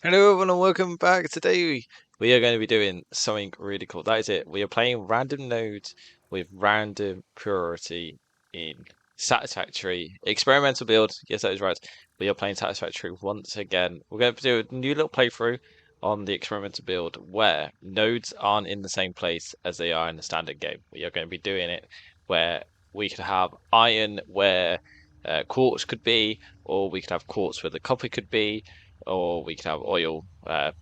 Hello everyone and welcome back. Today we are going to be doing something really cool. That is it. We are playing random nodes with random priority in Satisfactory Experimental build. Yes, that is right. We are playing Satisfactory once again. We're going to do a new little playthrough on the experimental build where nodes aren't in the same place as they are in the standard game. We are going to be doing it where we could have iron where quartz could be, or we could have quartz where the copper could be, or we could have oil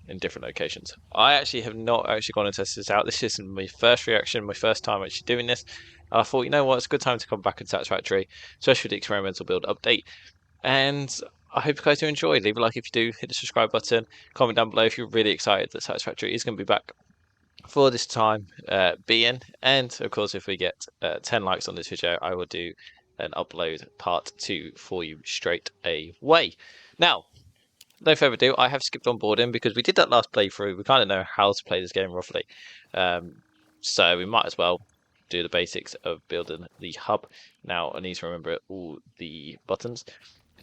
in different locations. I actually have not actually gone and tested this out. This is my first reaction, my first time actually doing this. And I thought, you know what, it's a good time to come back and Satisfactory, especially with the experimental build update. And I hope you guys do enjoy. Leave a like if you do, hit the subscribe button, comment down below if you're really excited that Satisfactory is going to be back for this time being. And of course, if we get 10 likes on this video, I will do an upload part 2 for you straight away. Now, no further ado, I have skipped on boarding because we did that last playthrough. We kind of know how to play this game roughly. So we might as well do the basics of building the hub. Now, I need to remember all the buttons.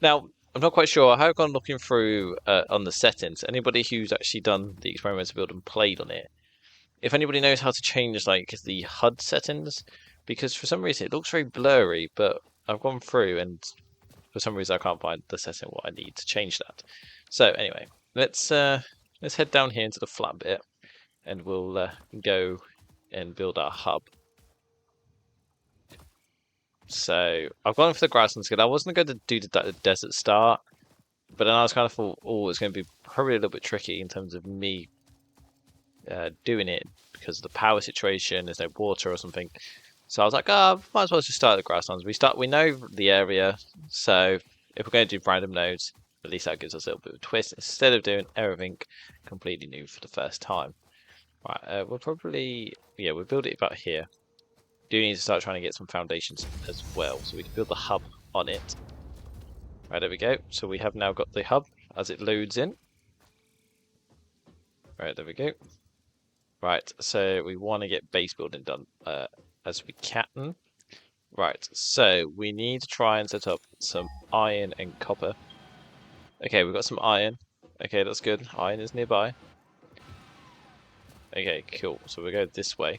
Now, I'm not quite sure. I have gone looking through on the settings. Anybody who's actually done the experimental build and played on it, if anybody knows how to change like the HUD settings, because for some reason it looks very blurry, but I've gone through and for some reason I can't find the setting what I need to change that. So anyway, let's head down here into the flat bit, and we'll go and build our hub. So I've gone for the grassland skin. I wasn't going to do the desert start, but then I was kind of thought, oh, it's going to be probably a little bit tricky in terms of me doing it because of the power situation. There's no water or something. So I was like, oh, might as well just start the grasslands. We know the area, so if we're going to do random nodes, at least that gives us a little bit of a twist instead of doing everything completely new for the first time. Right, we'll probably we'll build it about here. Do need to start trying to get some foundations as well, so we can build the hub on it. Right, there we go. So we have now got the hub as it loads in. Right, there we go. Right, so we want to get base building done as we can. Right, so we need to try and set up some iron and copper. Okay, we've got some iron. Okay, that's good. Iron is nearby. Okay, cool. So we go this way.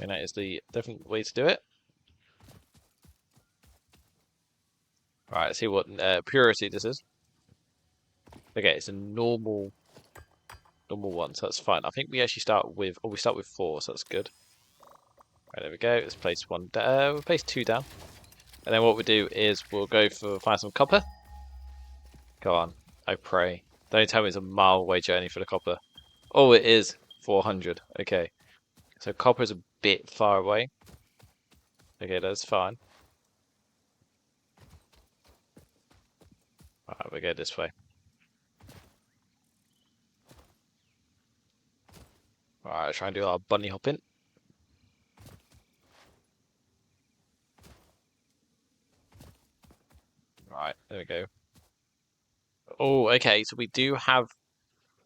And that is the different way to do it. Right, let's see what purity this is. Okay, it's a normal one, so that's fine. I think we actually start with, we start with 4, so that's good. Right, there we go. Let's place one down. We'll place 2 down. And then what we do is we'll go for find some copper. Go on, I pray. Don't tell me it's a mile away journey for the copper. Oh, it is 400. Okay, so copper is a bit far away. Okay, that's fine. Alright, we go this way. Alright, try and do our bunny hopping. Right, there we go. Oh, okay, so we do have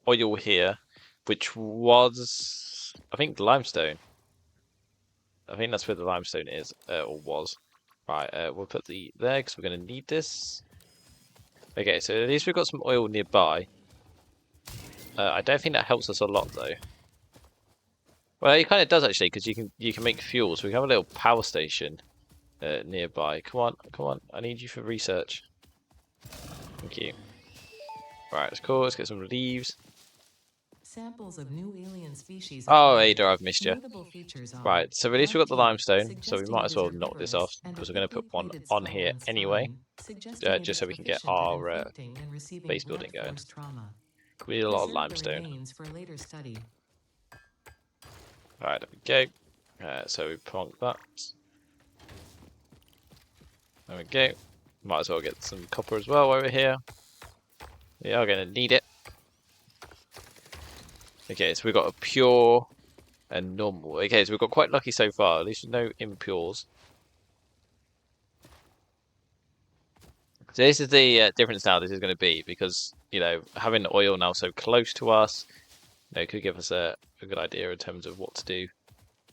oil here, which was, I think, limestone. I think that's where the limestone is, or was. Right, we'll put the there because we're going to need this. Okay, so at least we've got some oil nearby. I don't think that helps us a lot though. Well, it kind of does actually, because you can make fuel. So we have a little power station nearby. Come on, come on! I need you for research. Thank you. Right, it's cool. Let's get some leaves. Samples of new alien species. Oh, Ada, I've missed you. Right, so at least we've got the limestone, so we might as well knock this off because we're going to put one on here anyway, just so we can get our base building going. We need a lot of limestone. Alright, there we go. So we plonk that. There we go. Might as well get some copper as well over here. We are going to need it. Okay, so we've got a pure and normal. Okay, so we've got quite lucky so far. At least no impures. So this is the difference now this is going to be because, you know, having oil now so close to us, you know, could give us a good idea in terms of what to do.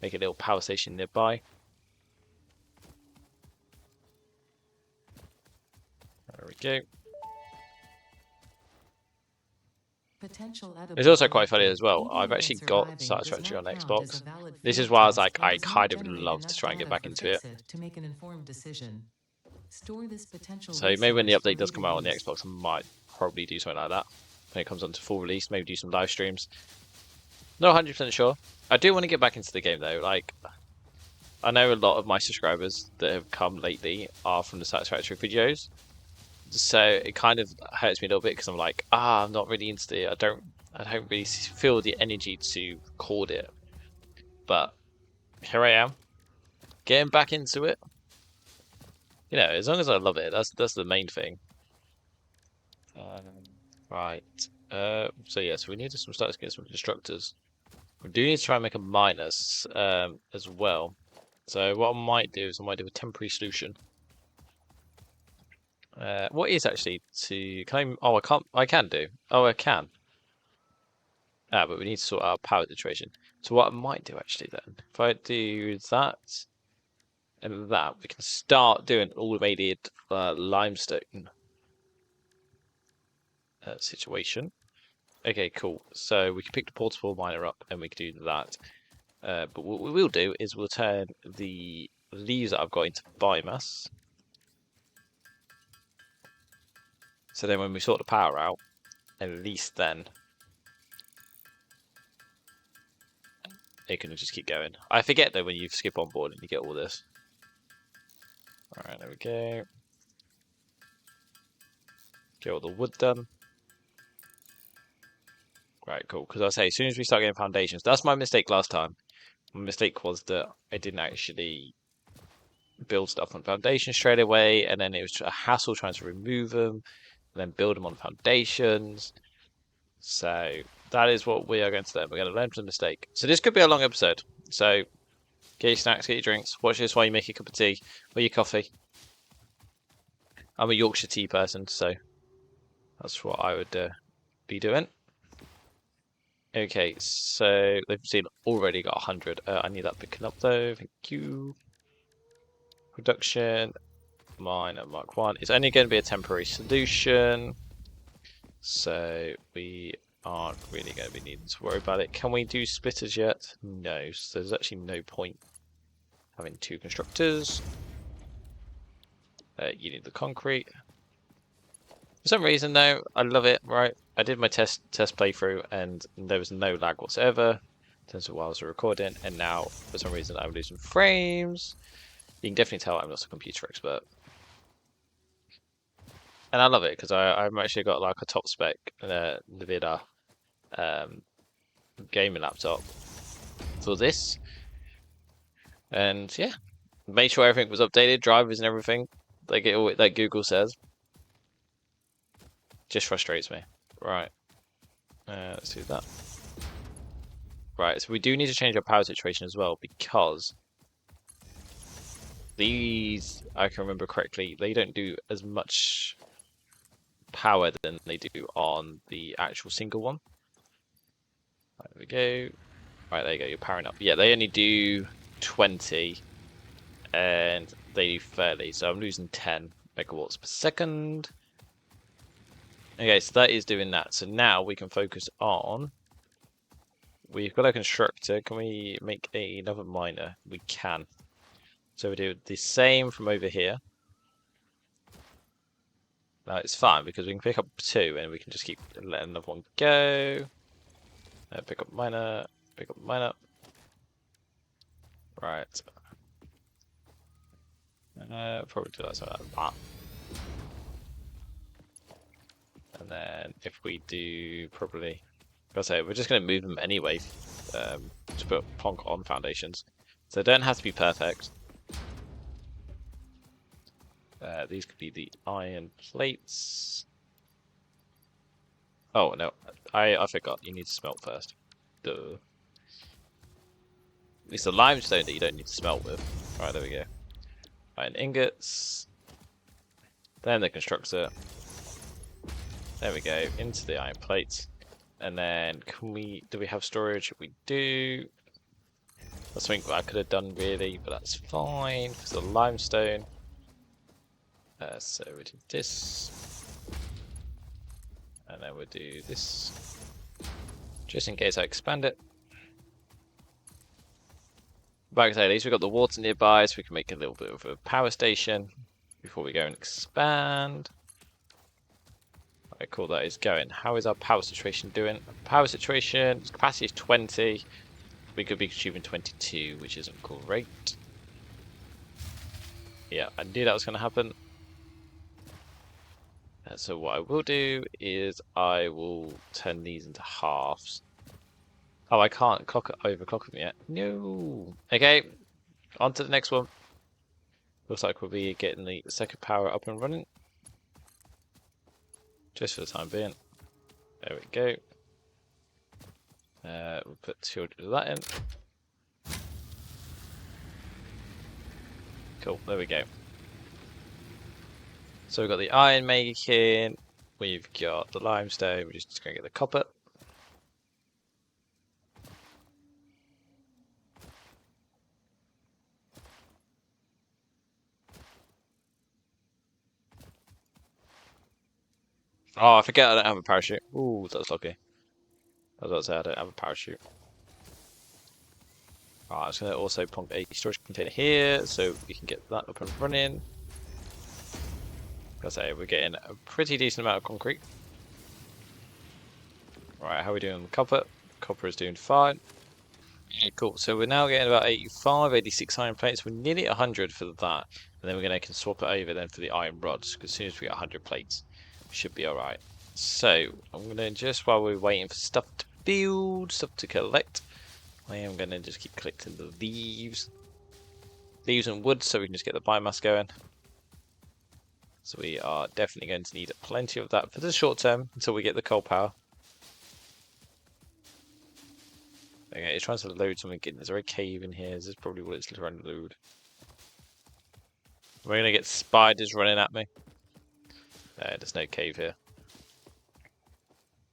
Make a little power station nearby. There we go. potential It's edible also quite funny collected, as well. eating I've it and actually got surviving does Satisfactory not on count as a Xbox. valid This is field why I was test like, and I does not kind of generate love to enough try and get data back for into it. Fixit to make an informed decision. Store this potential So maybe when the resource for update does later come out on the use. Xbox, I might probably do something like that. When it comes onto full release, maybe do some live streams. Not 100% sure. I do want to get back into the game though. Like, I know a lot of my subscribers that have come lately are from the Satisfactory videos. So it kind of hurts me a little bit because I'm like, I'm not really into it. I don't really feel the energy to record it. But here I am, getting back into it. You know, as long as I love it, that's the main thing. Right. So yeah, so we need to start to get some constructors. We do need to try and make a minus as well. So what I might do is I might do a temporary solution. What is actually to can I? Oh, I can't. I can do. Oh, I can. But we need to sort out power situation. So what I might do actually then, if I do that and that, we can start doing automated limestone situation. Okay, cool. So we can pick the portable miner up and we can do that. But what we will do is we'll turn the leaves that I've got into biomass. So then when we sort the power out, at least then it can just keep going. I forget though when you skip on board and you get all this. Alright, there we go. Get all the wood done. Right, cool. Because I say, as soon as we start getting foundations, that's my mistake last time. My mistake was that I didn't actually build stuff on foundations straight away, and then it was a hassle trying to remove them, and then build them on foundations. So that is what we are going to do. We're going to learn from the mistake. So this could be a long episode. So get your snacks, get your drinks. Watch this while you make your cup of tea or your coffee. I'm a Yorkshire tea person, so that's what I would be doing. Okay, so they've seen already got 100. I need that picking up though. Thank you. Production. Mine at Mark 1. It's only going to be a temporary solution. So we aren't really going to be needing to worry about it. Can we do splitters yet? No. So there's actually no point having two constructors. You need the concrete. For some reason though, I love it, right? I did my test playthrough and there was no lag whatsoever in terms of while I was recording, and now for some reason I'm losing frames. You can definitely tell I'm not a computer expert. And I love it because I've actually got like a top spec NVIDIA gaming laptop for this. And yeah, made sure everything was updated, drivers and everything, like Google says. Just frustrates me. Right, let's do that. Right, so we do need to change our power situation as well because these, I can remember correctly, they don't do as much power than they do on the actual single one. Right, there we go. Right, there you go, you're powering up. Yeah, they only do 20 and they do 30, so I'm losing 10 megawatts per second. Okay, so that is doing that. So now we can focus on. We've got a constructor. Can we make another miner? We can. So we do the same from over here. Now it's fine because we can pick up two and we can just keep letting another one go. Pick up miner, pick up miner. Right. Probably do that something like that. And then if we do probably, I say we're just going to move them anyway to put Ponk on foundations. So they don't have to be perfect. These could be the iron plates. Oh no, I forgot. You need to smelt first. Duh. It's the limestone that you don't need to smelt with. Right, there we go. Iron ingots. Then the constructor. There we go. Into the iron plates. And then do we have storage? We do. That's something I could have done really, but that's fine because the limestone. So we do this. And then we'll do this. just in case I expand it. Like I say, at least we've got the water nearby, so we can make a little bit of a power station before we go and expand. Alright, cool, that is going. How is our power situation doing? Power situation, capacity is 20. We could be achieving 22, which isn't great. Yeah, I knew that was going to happen. So what I will do is I will turn these into halves. Oh, I can't overclock them yet. No. Okay, on to the next one. Looks like we'll be getting the second power up and running. Just for the time being. There we go. We'll put 200 of that in. Cool, there we go. So we've got the iron making, we've got the limestone, we're just going to get the copper. Oh, I forget I don't have a parachute. Ooh, that's lucky. I was about to say I don't have a parachute. Alright, I'm just going to also plonk a storage container here so we can get that up and running. Like I say, we're getting a pretty decent amount of concrete. Right, how are we doing on the copper? Copper is doing fine. Okay, cool. So we're now getting about 85, 86 iron plates. We're nearly 100 for that. And then we're going to swap it over then for the iron rods. Because as soon as we get 100 plates, we should be alright. So, I'm going to just, while we're waiting for stuff to build, stuff to collect, I am going to just keep collecting the leaves. Leaves and wood so we can just get the biomass going. So we are definitely going to need plenty of that for the short term until we get the coal power. Okay, it's trying to load something in. Is there a cave in here? This is probably what it's trying to load. We're going to get spiders running at me. There's no cave here.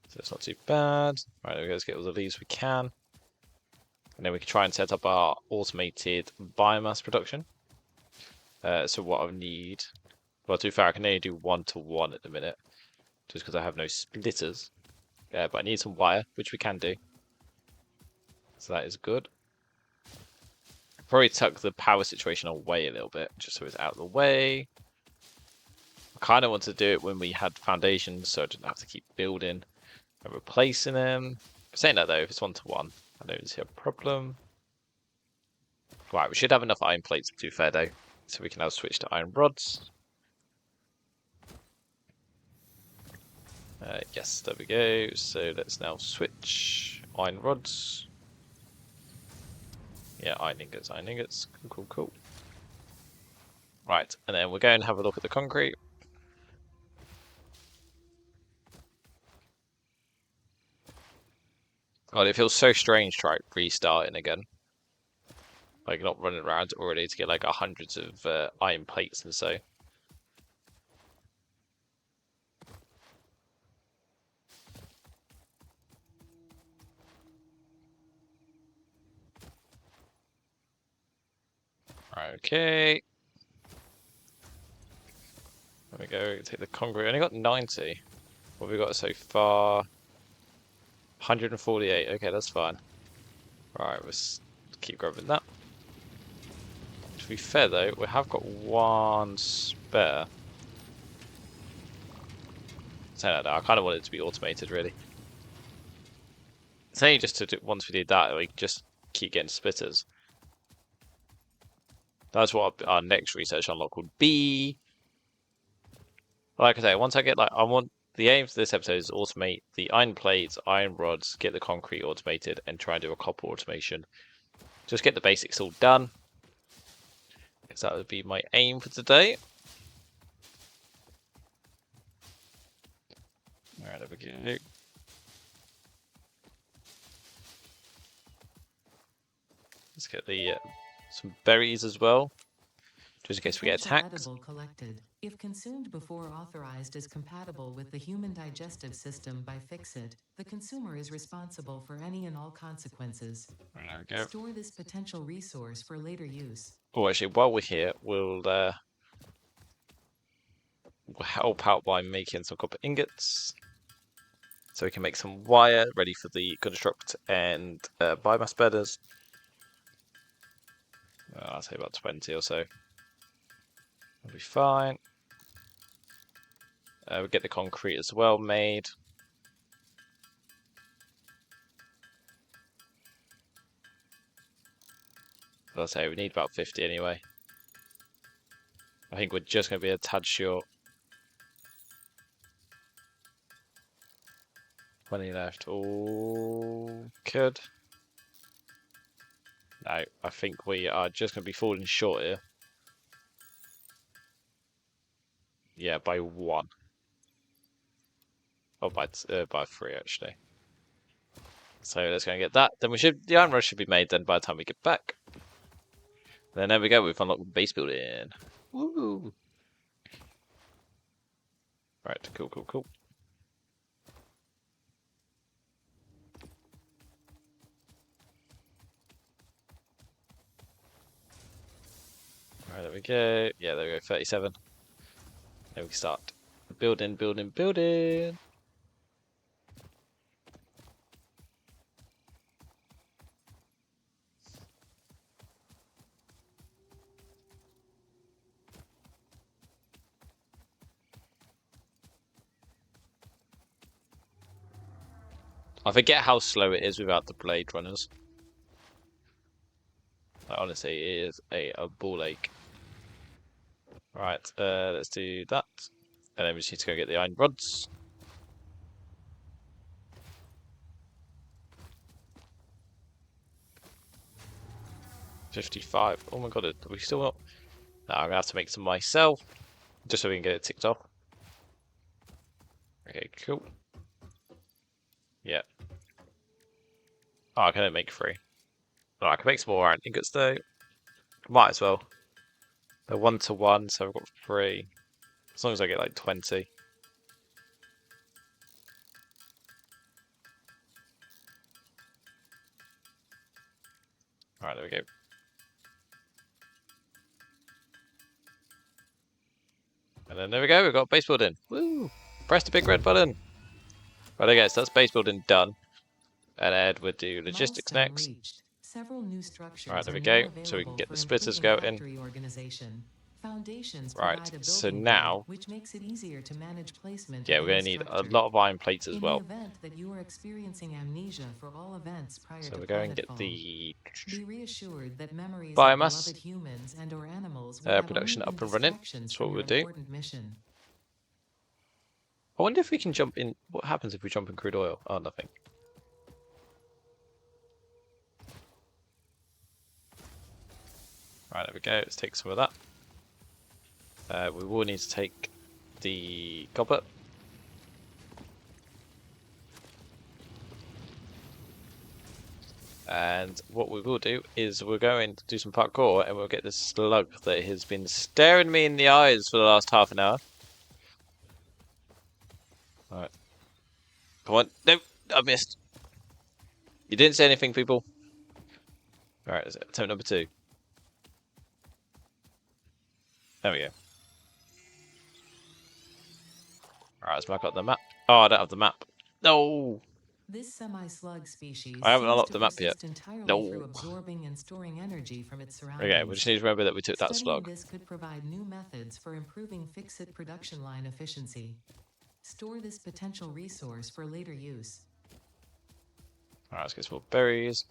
So it's not too bad. Right, let's get all the leaves we can. And then we can try and set up our automated biomass production. So what I need... Well, to be fair, I can only do 1-to-1 at the minute. Just because I have no splitters. But I need some wire, which we can do. So that is good. Probably tuck the power situation away a little bit, just so it's out of the way. I kind of want to do it when we had foundations, so I didn't have to keep building and replacing them. Saying that though, if it's 1-to-1, I don't see a problem. Right, we should have enough iron plates to be fair though, so we can now switch to iron rods. Yes, there we go. So let's now switch iron rods. Yeah, iron ingots, iron ingots. Cool, cool, cool. Right, and then we're going to have a look at the concrete. God, it feels so strange to restarting again. Like not running around already to get like hundreds of iron plates and so. Okay. There we go, take the concrete. Only got 90. What have we got so far? 148. Okay, that's fine. Alright, let's keep grabbing that. To be fair though, we have got one spare. Say that though, I kind of want it to be automated really. It's only just to do, once we did that, we can just keep getting splitters. That's what our next research unlock would be. Like I say, once I get like, I want the aim for this episode is automate the iron plates, iron rods, get the concrete automated, and try and do a copper automation. Just get the basics all done. Because that would be my aim for today. Alright, there we go. Let's get the some berries as well, just in case we get Potential attacked. edible collected. If consumed before authorized is compatible with the human digestive system by Fixit, the consumer is responsible for any and all consequences. There we go. Store this potential resource for later use. Oh, actually, while we're here, we'll help out by making some copper ingots. So we can make some wire ready for the construct and biomass burners. I'll say about 20 or so. That'll be fine. We'll get the concrete as well made. As I say, we need about 50 anyway. I think we're just going to be a tad short. 20 left. Oh, could. No, I think we are just going to be falling short here. Yeah, by 1. Oh, by 3 actually. So let's go and get that. Then the iron rod should be made then by the time we get back. And then there we go. We've unlocked the base building. Woo! Right, cool, cool, cool. Right, there we go. Yeah, there we go. 37. Then we can start building, building, building. I forget how slow it is without the blade runners. Like, honestly, it is a ball ache. Right, let's do that. And then we just need to go get the iron rods. $55. Oh my god, are we still not? No, I'm gonna have to make some myself. Just so we can get it ticked off. Okay, cool. Yeah. Oh, I can only make 3. Oh, I can make some more iron ingots though. Might as well. They're 1-to-1, so I've got 3. As long as I get like 20. Alright, there we go. And then there we go, we've got base building. Woo! Press the big red button. Right, okay, so that's base building done. And then we'll do logistics Milestone next. reached. Several new structures Right, there we are go. now So we can available get for the splitters improving going. factory organization. Foundations Right, provide a so building now, grid, which makes it easier to manage placement yeah, of we're any going to need a structure. lot of iron plates as In the well. event that you are experiencing amnesia for all events prior So to we're going to get planetfall, the be reassured that memories of biomass beloved humans and/or animals will have only production been up and running. distractions That's from what your we'll do. important mission. I wonder if we can jump in. What happens if we jump in crude oil? Oh, nothing. Right, there we go. Let's take some of that. We will need to take the copper. And what we will do is we're going to do some parkour and we'll get this slug that has been staring me in the eyes for the last half an hour. Alright. Come on. No, I missed. You didn't say anything, people. Alright, attempt number 2. There we go. Alright, let's mark up the map. Oh, I don't have the map. No! This semi-slug species I haven't seems unlocked to the map yet. persist entirely through No. absorbing and storing energy from its Okay, we surroundings. just need to remember that we took that Studying slug. this could provide new methods for improving fix-it production line efficiency. Store this potential resource for later use. Alright, let's get some more berries.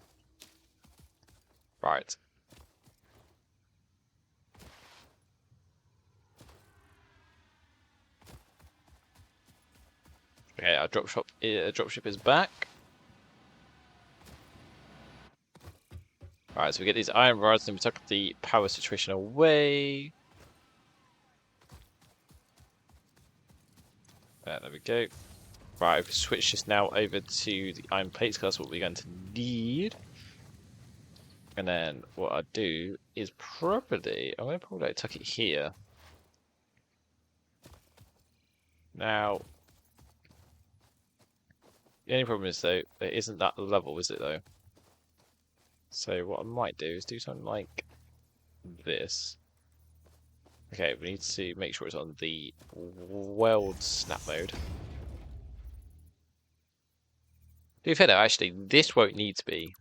Right. Okay, our dropship is back. Alright, so we get these iron rods, and we took the power situation away. There we go. Right, we've switched this now over to the iron plates, because that's what we're going to need. And then what I do is I'm going to probably tuck it here. Now, the only problem is though, it isn't that level, is it though? So what I might do is do something like this. Okay, we need to make sure it's on the weld snap mode. To be fair though, actually, this won't need to be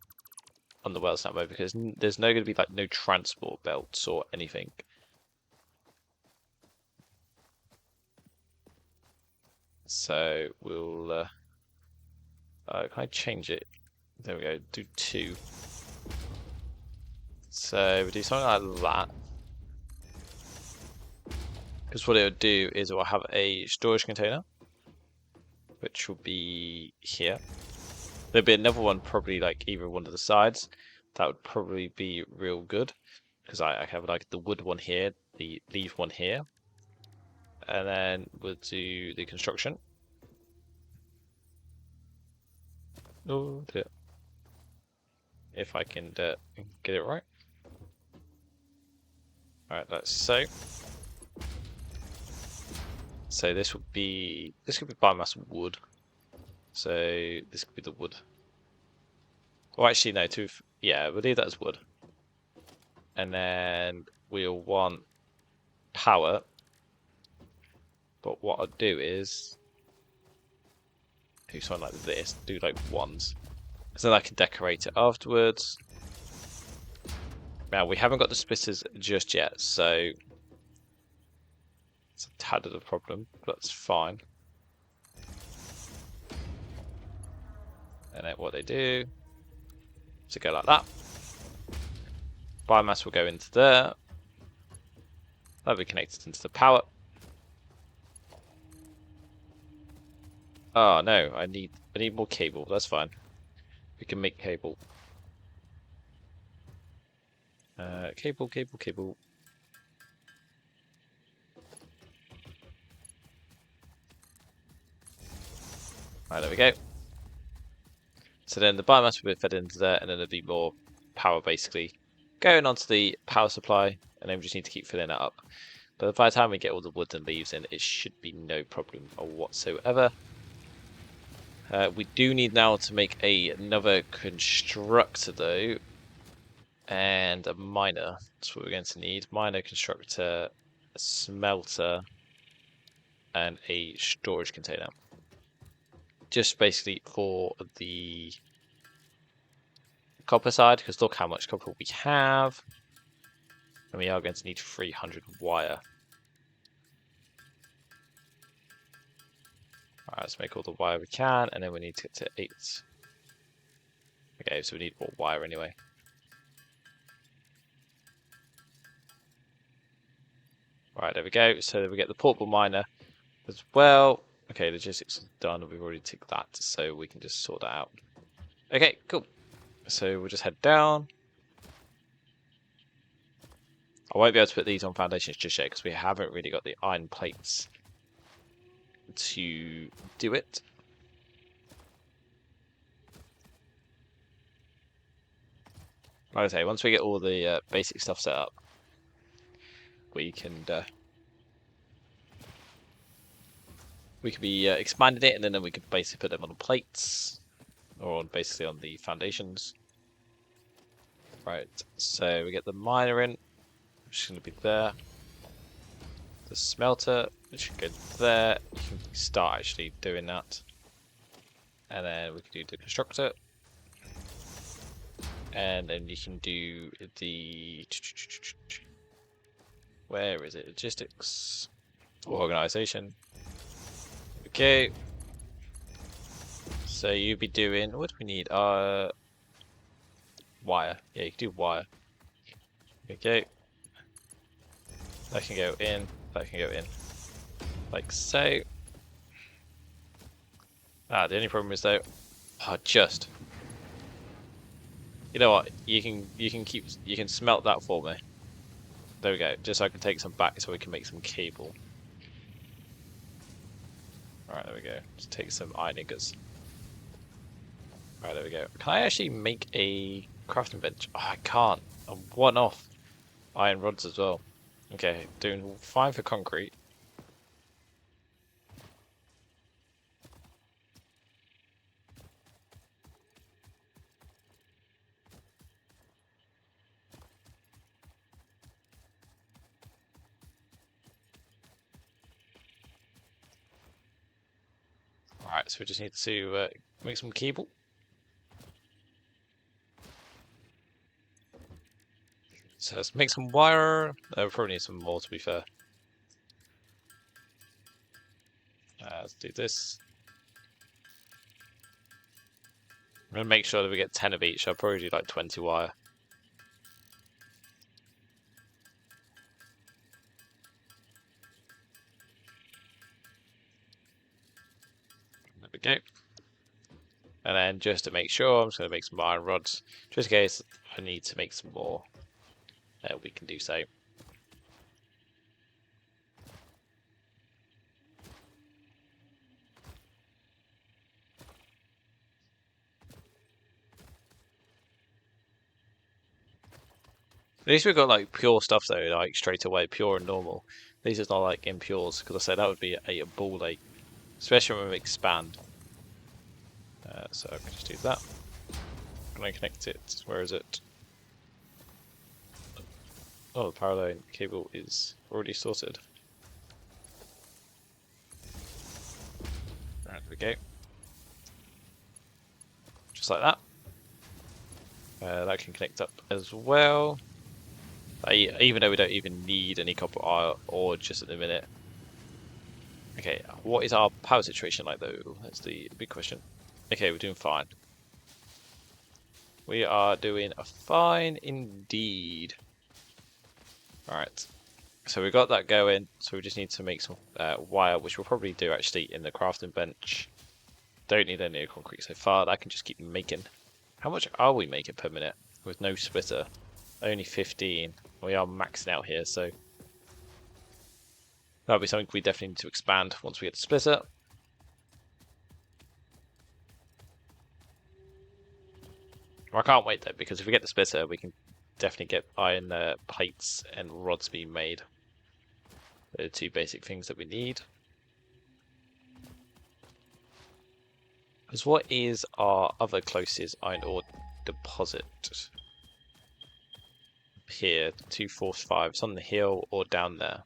on the well snap mode because there's no going to be like no transport belts or anything. So we'll can I change it? There we go. Do 2. So we do something like that. Because what it would do is it will have a storage container, which will be here. There'll be another one probably like either one of the sides. That would probably be real good because I have like the wood one here, the leaf one here, and then we'll do the construction. Oh dear. If I can get it right. Alright, that's so. So this could be biomass wood. So this could be the wood. Well, actually, no. Yeah, we'll leave that as wood. And then we'll want power. But what I'll do is do something like this. Do like ones, because then I can decorate it afterwards. Now we haven't got the splitters just yet, so it's a tad of a problem. But that's fine. And then what they do is go like that. Biomass will go into there. That'll be connected into the power. Oh no, I need more cable. That's fine. We can make cable. Cable. Right, there we go. So then the biomass will be fed into there, and then there'll be more power basically going onto the power supply, and then we just need to keep filling that up. But by the time we get all the wood and leaves in, it should be no problem whatsoever. We do need now to make another constructor though, and a miner. That's what we're going to need. Miner, constructor, a smelter, and a storage container. Just basically for the copper side, because look how much copper we have. And we are going to need 300 wire. Alright, let's make all the wire we can, and then we need to get to 8. Okay, so we need more wire anyway. Right, there we go. So we get the portable miner as well. Okay, logistics is done. We've already ticked that, so we can just sort that out. Okay, cool. So we'll just head down. I won't be able to put these on foundations just yet because we haven't really got the iron plates to do it. Like I say, once we get all the basic stuff set up, we can be expanding it, and then we can basically put them on the plates or basically on the foundations. Right, so we get the miner in, which is going to be there. The smelter, which should go there. You can start actually doing that, and then we can do the constructor, and then you can do the where is it? Logistics, organization. Okay. So you'd be doing, what do we need? Wire. Yeah, you can do wire. Okay. That can go in, that can go in. Like so. Ah, the only problem is though, you know what? You can smelt that for me. There we go. Just so I can take some back so we can make some cable. Alright, there we go. Just take some iron ingots. Alright, there we go. Can I actually make a crafting bench? Oh, I can't. I'm 1 off iron rods as well. Okay, doing fine for concrete. Alright, so we just need to make some cable. So let's make some wire. We probably need some more, to be fair. Let's do this. I'm going to make sure that we get 10 of each. I'll probably do like 20 wire. There we go. And then just to make sure, I'm just going to make some iron rods. Just in case I need to make some more. We can do so. At least we've got like pure stuff though, like straight away, pure and normal. These are not like impures, because I said that would be a ball ache, especially when we expand. So I can just do that. Can I connect it? Where is it? Oh, the power line cable is already sorted. Right, there we go. Just like that. That can connect up as well. Even though we don't even need any copper ore just at the minute. Okay, what is our power situation like though? That's the big question. Okay, we're doing fine. We are doing fine indeed. Alright, so we got that going, so we just need to make some wire, which we'll probably do actually in the crafting bench. Don't need any concrete so far, that can just keep making. How much are we making per minute with no splitter? Only 15. We are maxing out here, so that'll be something we definitely need to expand once we get the splitter. I can't wait though, because if we get the splitter, we can definitely get iron plates and rods being made. They're the two basic things that we need. Because what is our other closest iron ore deposit? Up here, 245. It's on the hill or down there.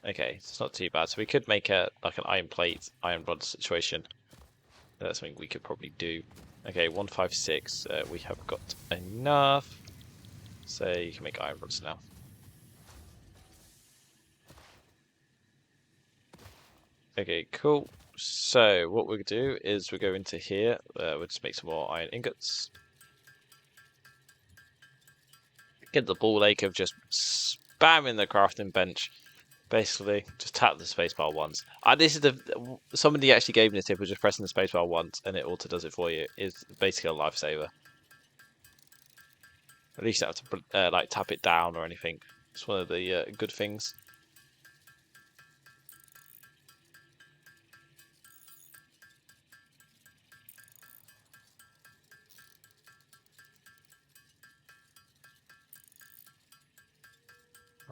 Okay, it's not too bad. So we could make an iron plate, iron rod situation. That's something we could probably do. Okay, 156. We have got enough. So you can make iron rods now. Okay, cool. So what we'll do is we'll go into here. We'll just make some more iron ingots. Get the ball ache of just spamming the crafting bench. Basically, just tap the spacebar once. This is somebody actually gave me this tip of just pressing the spacebar once and it auto does it for you. Is basically a lifesaver. At least you don't have to like tap it down or anything. It's one of the good things.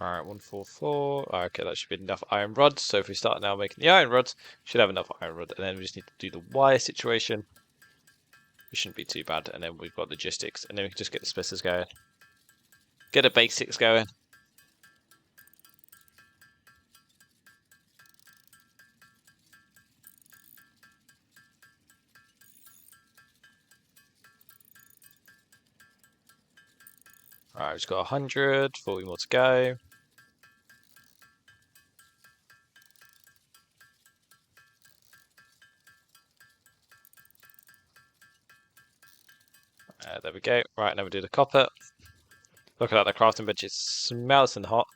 Alright, 144. Okay, that should be enough iron rods. So if we start now making the iron rods, we should have enough iron rod. And then we just need to do the wire situation. It shouldn't be too bad. And then we've got logistics. And then we can just get the splitters going. Get the basics going. Alright, we've just got 100, 40 more to go. There we go. Right, now we do the copper. Look at that, the crafting bench is smelting hot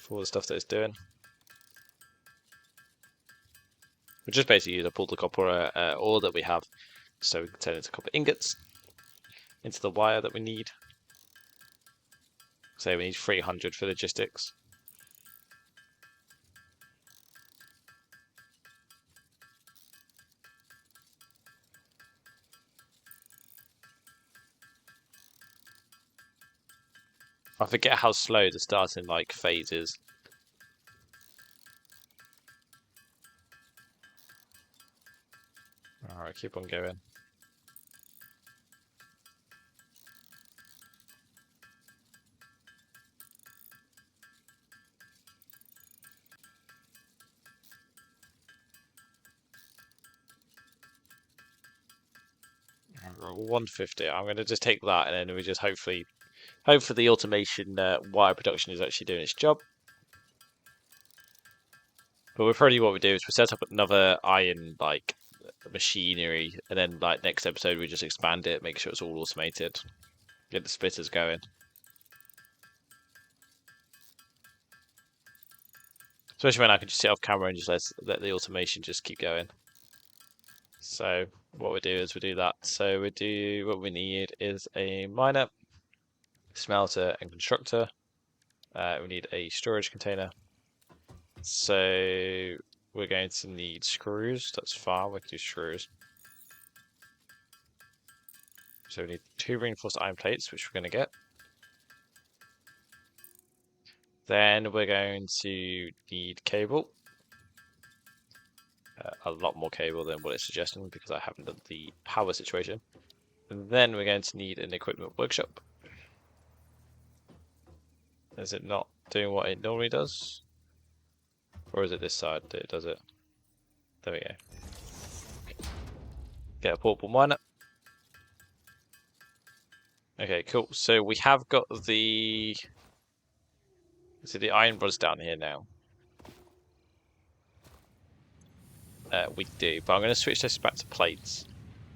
for all the stuff that it's doing. We just basically use up all the copper ore that we have, so we can turn it into copper ingots, into the wire that we need. So we need 300 for logistics. I forget how slow the starting like phase is. Alright, keep on going. Right, 150. I'm going to just take that and then we just hopefully Hopefully the automation wire production is actually doing its job. But we're probably what we do is we set up another iron machinery, and then like next episode we just expand it, make sure it's all automated, get the splitters going. Especially when I can just sit off camera and just let the automation just keep going. So what we do is we do that. So what we need is a miner, smelter, and constructor. We need a storage container. So we're going to need screws. That's fine. We can do screws. So we need 2 reinforced iron plates, which we're going to get. Then we're going to need cable. A lot more cable than what it's suggesting because I haven't done the power situation. And then we're going to need an equipment workshop. Is it not doing what it normally does? Or is it this side that it does it? There we go. Get a portable miner. Okay, cool. So we have got the iron rods down here now. We do, but I'm going to switch this back to plates,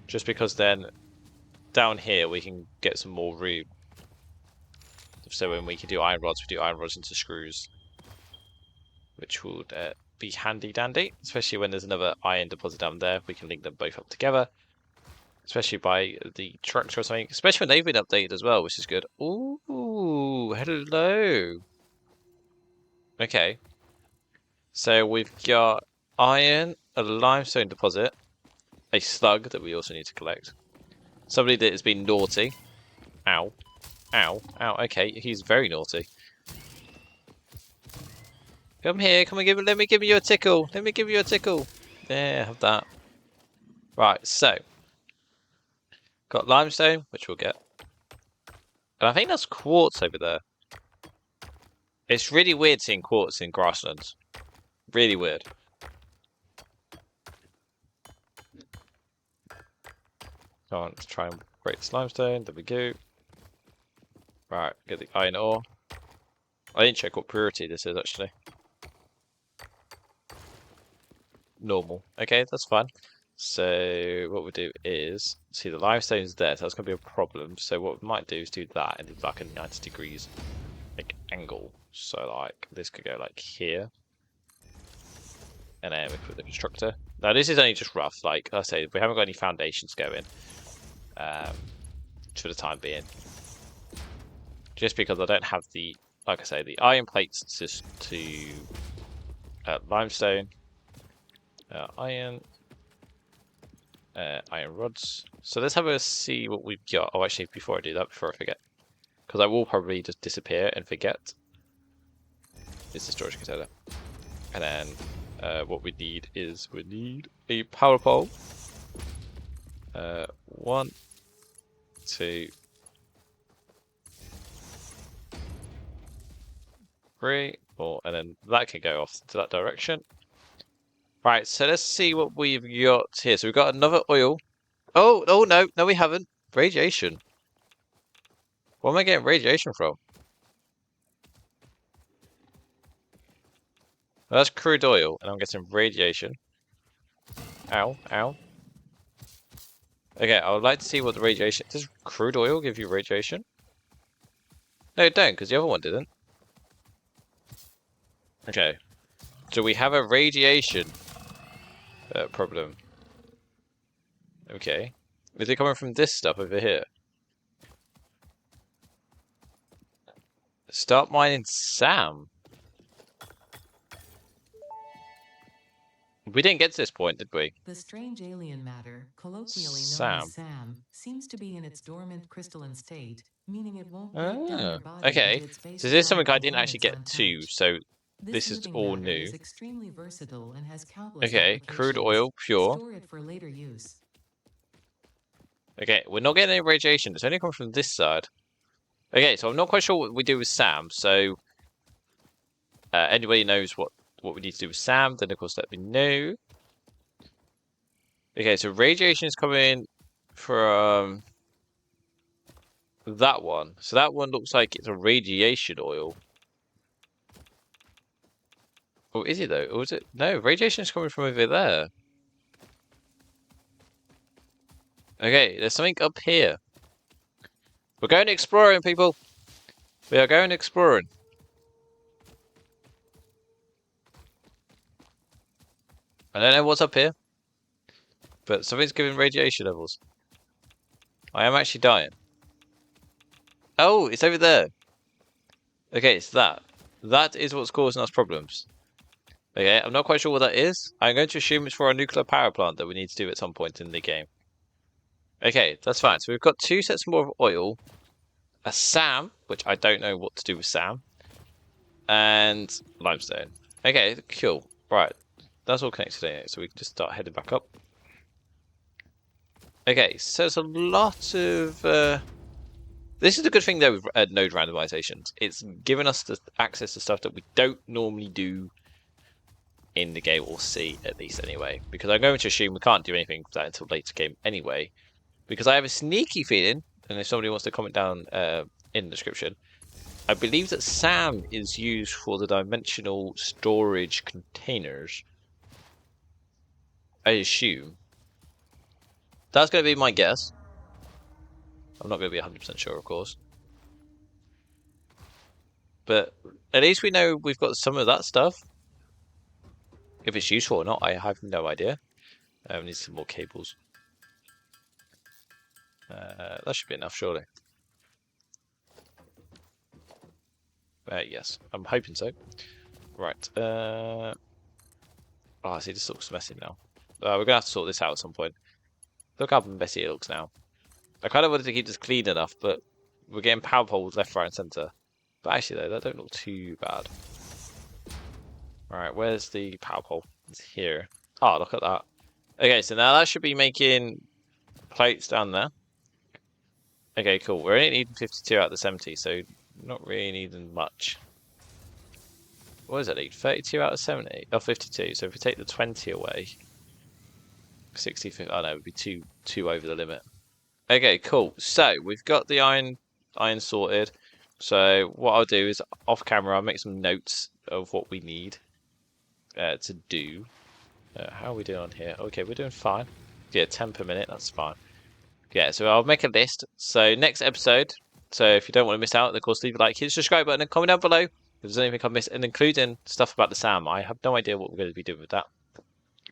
just because then down here we can get some more room. So when we can do iron rods, we do iron rods into screws, which would be handy dandy, especially when there's another iron deposit down there. We can link them both up together, especially by the tractor or something, especially when they've been updated as well, which is good. Ooh, hello. Okay. So we've got iron, a limestone deposit, a slug that we also need to collect. Somebody that has been naughty. Ow. Ow. Ow. Okay, he's very naughty. Come here, let me give you a tickle. Let me give you a tickle. There, have that. Right, so. Got limestone, which we'll get. And I think that's quartz over there. It's really weird seeing quartz in grasslands. Really weird. Come on, let's try and break this limestone. There we go. Right, get the iron ore. I didn't check what purity this is actually. Normal. Okay, that's fine. So what we do is see the limestone's there, so that's gonna be a problem. So what we might do is do that and do like a 90 degrees like angle. So like this could go like here. And then we put the constructor. Now this is only just rough, like I say, we haven't got any foundations going. For the time being. Just because I don't have the, like I say, the iron plates to limestone, iron rods. So let's have a see what we've got. Oh, actually, before I do that, before I forget, because I will probably just disappear and forget. It's the storage container. And then what we need is a power pole. 1, 2, 3, 4, and then that can go off to that direction. Right, so let's see what we've got here. So we've got another oil. Oh no, we haven't. Radiation. Where am I getting radiation from? Well, that's crude oil, and I'm getting radiation. Ow, ow. Okay, I would like to see what the radiation... Does crude oil give you radiation? No, it don't, because the other one didn't. Okay. So we have a radiation problem. Okay. Is it coming from this stuff over here? Start mining Sam. We didn't get to this point, did we? The strange alien matter, colloquially known Sam. as SAM, seems to be in its dormant crystalline state, meaning it won't break down Oh, your body okay. into its So basic this is something I didn't actually components get to, untouched. so This this is living all matter new. is extremely versatile and has countless Okay, crude applications. oil, pure. Store it for later use. Okay, we're not getting any radiation. It's only coming from this side. Okay, so I'm not quite sure what we do with Sam. So, anybody knows what we need to do with Sam, then of course let me know. Okay, so radiation is coming from that one. So that one looks like it's a radiation oil. Or is it though? Or is it? No, radiation is coming from over there. Okay, there's something up here. We're going exploring, people. We are going exploring. I don't know what's up here, but something's giving radiation levels. I am actually dying. Oh, it's over there. Okay, it's that. That is what's causing us problems. Okay, I'm not quite sure what that is. I'm going to assume it's for a nuclear power plant that we need to do at some point in the game. Okay, that's fine. So we've got 2 sets more of oil, a SAM, which I don't know what to do with SAM, and limestone. Okay, cool. Right, that's all connected in it, so we can just start heading back up. Okay, so there's a lot of... This is the good thing though with node randomizations. It's given us the access to stuff that we don't normally do in the game, or see at least anyway. Because I'm going to assume we can't do anything with that until later game anyway. Because I have a sneaky feeling, and if somebody wants to comment down in the description, I believe that SAM is used for the dimensional storage containers. I assume. That's going to be my guess. I'm not going to be 100% sure, of course. But at least we know we've got some of that stuff. If it's useful or not, I have no idea. We need some more cables. That should be enough, surely. Yes, I'm hoping so. Right. Oh, see, this looks messy now. We're going to have to sort this out at some point. Look how messy it looks now. I kind of wanted to keep this clean enough, but we're getting power poles left, right, and centre. But actually, though, that don't look too bad. Alright, where's the power pole? It's here. Oh, look at that. Okay, so now that should be making plates down there. Okay, cool. We're only needing 52 out of the 70, so not really needing much. What does it need? 32 out of 70? Oh, 52. So if we take the 20 away, 60, oh no, it would be two over the limit. Okay, cool. So we've got the iron sorted. So what I'll do is off camera, I'll make some notes of what we need to do. How are we doing on here? Okay, we're doing fine. Yeah, 10 per minute. That's fine. Yeah, so I'll make a list. So next episode. So if you don't want to miss out, of course, leave a like, hit the subscribe button, and comment down below if there's anything I've missed, and including stuff about the SAM. I have no idea what we're going to be doing with that.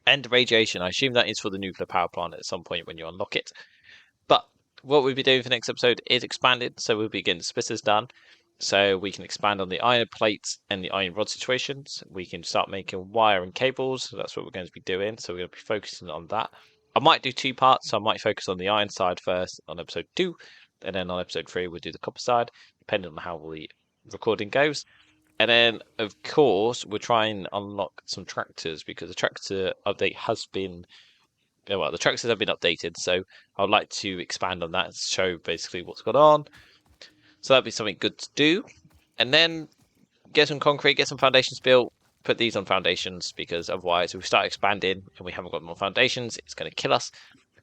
And radiation. I assume that is for the nuclear power plant at some point when you unlock it. But what we'll be doing for the next episode is expanded. So we'll be getting splitters done. So we can expand on the iron plates and the iron rod situations. We can start making wire and cables. So that's what we're going to be doing. So we're going to be focusing on that. I might do 2 parts. So I might focus on the iron side first on episode 2. And then on episode 3, we'll do the copper side, depending on how the recording goes. And then, of course, we'll try and unlock some tractors because the tractor update has been... Well, the tractors have been updated. So I'd like to expand on that and show basically what's gone on. So that'd be something good to do. And then get some concrete, get some foundations built, put these on foundations, because otherwise if we start expanding and we haven't got more foundations, it's going to kill us.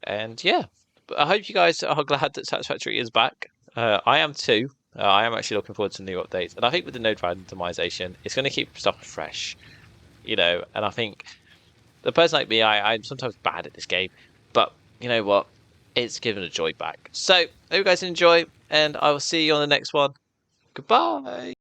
And yeah, but I hope you guys are glad that Satisfactory is back. I am too. I am actually looking forward to new updates. And I think with the node randomization, it's going to keep stuff fresh. You know, and I think the person like me, I'm sometimes bad at this game. But you know what? It's given a joy back. So, hope you guys enjoy, and I will see you on the next one. Goodbye!